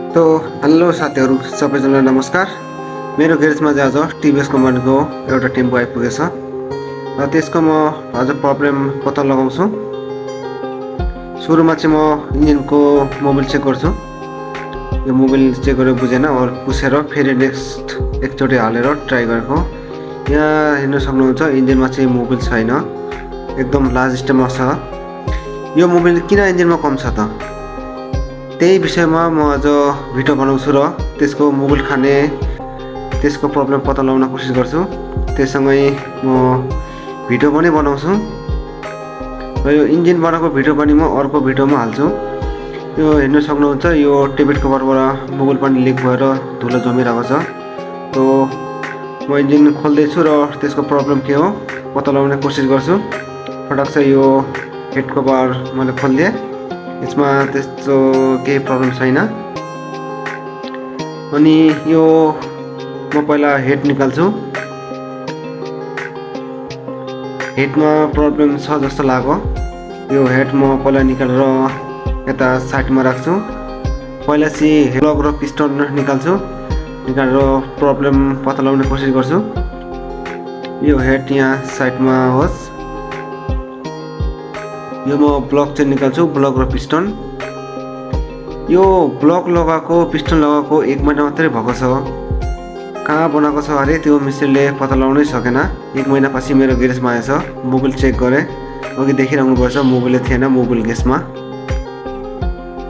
तो हेलो साथीहरू सबैजनालाई नमस्कार। मेरो ग्यारेजमा चाहिँ आज टिभीएस कम्पनीको एउटा टेम्पो आइपुगेछ र त्यसको म आज प्रब्लम पत्ता लगाउँछु। सुरुमा चाहिँ म इन्जिनको मोबिल चेक गर्छु। यो मोबिल चेक गरेर बुझेन और पुसेर फेरि नेक्स्ट एकचोटि हालेर ट्राई गरेको। यहाँ हेर्न सक्नुहुन्छ इन्जिनमा चाहिँ मोबिल छैन, एकदम लाज स्टेममा छ। यो मोबिल किन इन्जिनमा कम छ त, त्यही विषयमा म आज भिडियो बनाउँछु र त्यसको मोबिल खाने त्यसको प्रब्लम पत्ता लगाउन कोसिस गर्छु। त्यससँगै म भिडियो पनि बनाउँछु र यो इन्जिन बनाएको भिडियो पनि म अर्को भिडियोमा हाल्छु। यो हेर्न सक्नुहुन्छ यो टेबलेट कभरबाट मोबिल पनि लिक भएर धुलो जमिरहेको छ। तो म इन्जिन खोल्दैछु र त्यसको प्रब्लम के हो पत्ता लगाउने कोसिस गर्छु। फटाक से यो हेड कभर मैले खोलिदिएँ, यसमा त्यस्तो केही प्रब्लम छैन। अनि यो म पहिला हेड निकाल्छु। हेडमा प्रब्लम छ जस्तो लाग्यो। यो हेड म पहिला निकालेर यता साइडमा राख्छु। पहिला चाहिँ प्लग र पिस्टन निकाल्छु, निकालेर प्रब्लम पत्ता लगाउने कोसिस गर्छु। यो हेड यहाँ साइडमा होस्। यो म ब्लक चाहिँ निकाल्छु, ब्लक र पिस्टन। यो ब्लक लगाएको पिस्टन लगाएको 1 महिना मात्रै भएको छ। कहाँ बनाएको छ अरे त्यो मिस्त्रीले पत्ता लगाउनै सकेन। 1 महिना पछि मेरो ग्यारेजमा आएछ, मोबिल चेक गरेँ। अघि देखिरहनु भएछ मोबिलै थिएन मोबिल ग्यासमा।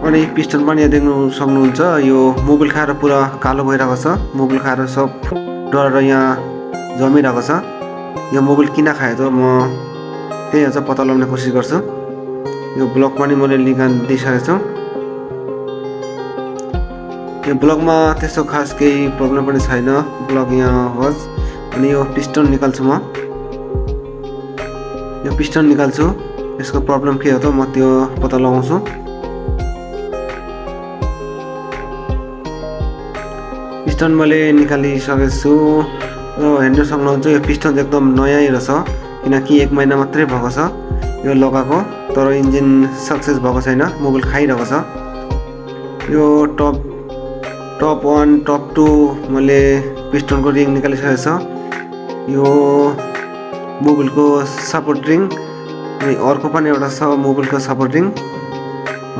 अनि पिस्टन पनि यहाँ देख्नु सक्नुहुन्छ, यो मोबिल खाएर पुरा कालो भइरहेको छ। मोबिल खाएर सब डढेर यहाँ जमिरहेको छ। यो मोबिल किन खायो त म त्यही अझ पत्ता लगाउने कोसिस गर्छु। यो ब्लक पनि मैले दिइसकेको छु। यो ब्लकमा त्यस्तो खास केही प्रब्लम पनि छैन, ब्लक यहाँ होस्। अनि यो पिस्टन निकाल्छु म। यो पिस्टन निकाल्छु, यसको प्रब्लम के हो त म त्यो पत्ता लगाउँछु। पिस्टन मैले निकालिसकेको छु र हेर्न सक्नुहुन्छ यो पिस्टन एकदम नयाँ रहेछ, किनकि 1 महिना मात्रै भएको छ यो लगाएको। तर इन्जिन सक्सेस भएको छैन, मोबिल खाइरहेको छ। यो टप 1 टप 2 मैले पिस्टनको रिङ निकालिसकेको छ। यो मोबिलको सपोर्ट रिङ अनि अर्को पनि एउटा छ मोबिलको सपोर्ट रिङ।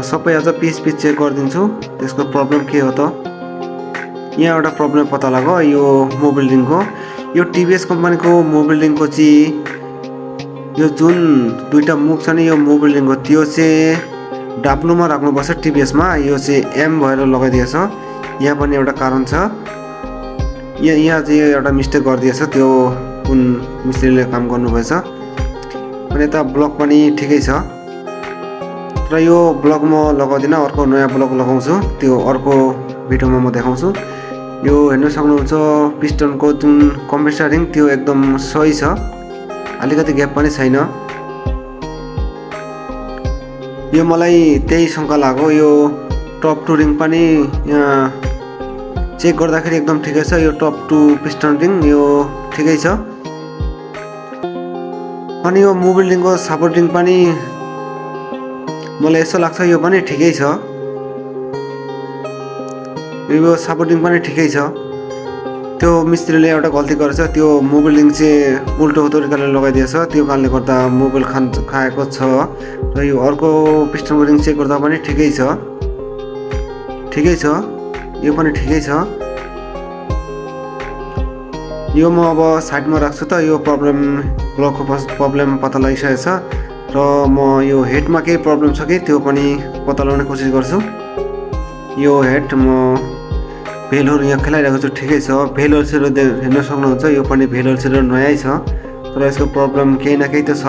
सबै अझ पिस चेक गरिदिन्छु त्यसको प्रब्लम के हो त। यहाँ एउटा प्रब्लम पत्ता लाग्यो यो मोबिल रिङको। यो टिभीएस कम्पनीको मोबिल रिङको चाहिँ यो जुन दुईटा मुख छ नि यो मोबिल रिङको, त्यो चाहिँ डाब्लुमा राख्नुपर्छ टिभीएसमा। यो चाहिँ एम भएर लगाइदिएछ। यहाँ पनि एउटा कारण छ, यहाँ चाहिँ एउटा मिस्टेक गरिदिएछ, त्यो कुन मिस्त्रीले काम गर्नुभएछ। अनि यता ब्लक पनि ठिकै छ, तर यो ब्लक म लगाउँदिनँ, अर्को नयाँ ब्लक लगाउँछु, त्यो अर्को भिडियोमा म देखाउँछु। यो हेर्न सक्नुहुन्छ पिस्टनको जुन कम्प्रेसर रिङ त्यो एकदम सही छ, अलिकति ग्याप पनि छैन। यो मलाई त्यही शङ्का लाग्यो, यो टप 2 रिङ पनि यहाँ चेक गर्दाखेरि एकदम ठिकै छ। यो टप 2 पिस्टन रिङ यो ठिकै छ। अनि यो मोबिल रिङको सपोर्ट रिङ पनि मलाई यसो लाग्छ यो पनि ठिकै छ। यो सपोर्ट रिङ पनि ठिकै छ। त्यो मिस्त्रीले एउटा गल्ती गरेछ, त्यो मोबिल रिङ चाहिँ उल्टो तरिकाले लगाइदिएछ, त्यो कारणले गर्दा मोबिल खाएको छ। र यो अर्को पिस्टनको रिङ चेक गर्दा पनि ठिकै छ, ठिकै छ, यो पनि ठिकै छ। यो म अब साइडमा राख्छु त। यो ब्लकको प्रब्लम पत्ता लगाइसकेको छ र म यो हेडमा केही प्रब्लम छ कि त्यो पनि पत्ता लगाउने कोसिस गर्छु। यो हेड म भेलहरू यहाँ खेलाइरहेको छु, ठिकै छ। भेलहरू हेर्न सक्नुहुन्छ, यो पनि भेलहरू नयाँ छ, तर यसको प्रब्लम केही न केही त छ।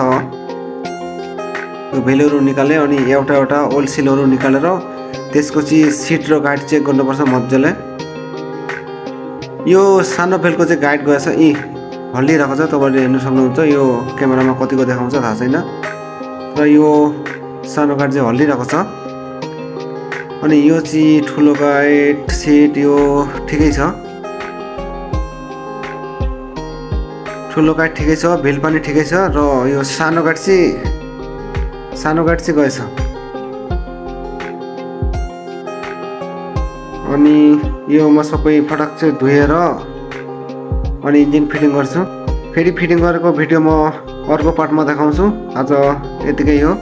यो भेलहरू निकालेँ अनि एउटा ओल्ड सिलहरू निकालेर त्यसको चाहिँ सिट र गाइड चेक गर्नुपर्छ मजाले। यो सानो भेलको चाहिँ गाइड गएछ, हल्लिरहेको छ, तपाईँले हेर्न सक्नुहुन्छ। यो क्यामेरामा कतिको देखाउँछ थाहा छैन, र यो सानो गाइड चाहिँ हल्लिरहेको छ। अनि यो चाहिँ ठुलो गाइड सिट यो ठिकै छ, ठुलो गाइड ठिकै छ, भेल पनि ठिकै छ। र यो सानो गाइड चाहिँ गएछ। अनि यो म सबै फटक चाहिँ धोएर अनि इन्जिन फिटिङ गर्छु। फेरि फिटिङ गरेको भिडियो म अर्को पार्टमा देखाउँछु। आज यतिकै हो।